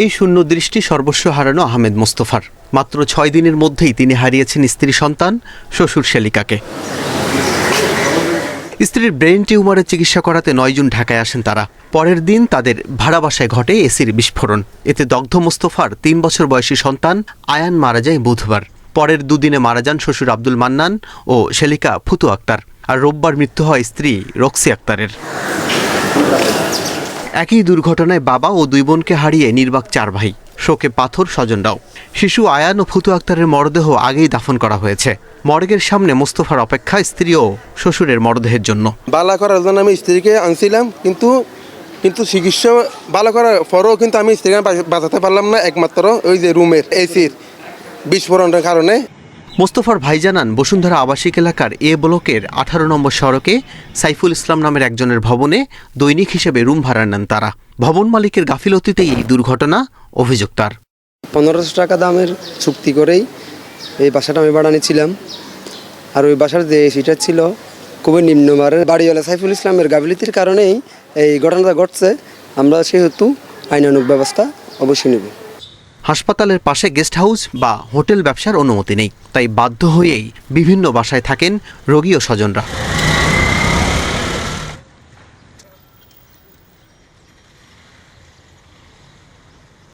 এই শূন্য দৃষ্টি সর্বস্ব হারানো আহমেদ মোস্তফার। মাত্র 6 দিনের মধ্যেই তিনি হারিয়েছেন স্ত্রী সন্তান, শ্বশুর শেলিকাকে। স্ত্রীর ব্রেন টিউমারের চিকিৎসা করাতে 9 জুন ঢাকায় আসেন তারা। পরের দিন তাদের ভাড়া বাসায় ঘটে এসির বিস্ফোরণ। এতে দগ্ধ মোস্তফার 3 বছর বয়সী সন্তান আয়ান মারা যায় বুধবার। পরের দুদিনে মারা যান শ্বশুর আব্দুল মান্নান ও শেলিকা ফুতু আক্তার। আর রোববার মৃত্যু হয় স্ত্রী রক্সি আক্তারের। একই দুর্ঘটনায় বাবা ও 2 বোনকে হারিয়ে নির্বাক 4 ভাই। শোকে পাথর স্বজনরাও। শিশু আয়ান ও ফুতু আক্তারের মরদেহ আগেই দাফন করা হয়েছে। মর্গের সামনে মোস্তফার অপেক্ষা স্ত্রী ও শ্বশুরের মরদেহের জন্য। বালা করার জন্য আমি স্ত্রীকে আনছিলাম, কিন্তু চিকিৎসা বালা করার পরেও কিন্তু আমি স্ত্রীকে বাঁচাতে পারলাম না, একমাত্র ওই যে রুমের এসির বিস্ফোরণের কারণে। মোস্তফার ভাই জানান, বসুন্ধরা আবাসিক এলাকার এ ব্লকের 18 নম্বর সড়কে সাইফুল ইসলাম নামের একজনের ভবনে দৈনিক হিসেবে রুম ভাড়া নেন তারা। ভবন মালিকের গাফিলতিতেই এই দুর্ঘটনা, অভিযোগ তার। 1500 টাকা দামের চুক্তি করেই এই বাসাটা আমি ভাড়া নিয়েছিলাম। আর ওই বাসার যে এসিটা ছিল খুবই নিম্নমানের। বাড়িওয়ালা সাইফুল ইসলামের গাফিলতির কারণেই এই ঘটনাটা ঘটছে। আমরা সেহেতু আইনানুগ ব্যবস্থা অবশ্যই নেব। হাসপাতালের পাশে গেস্ট হাউস বা হোটেল ব্যবসার অনুমতি নেই, তাই বাধ্য হয়েই বিভিন্ন বাসায় থাকেন রোগী ও স্বজনরা।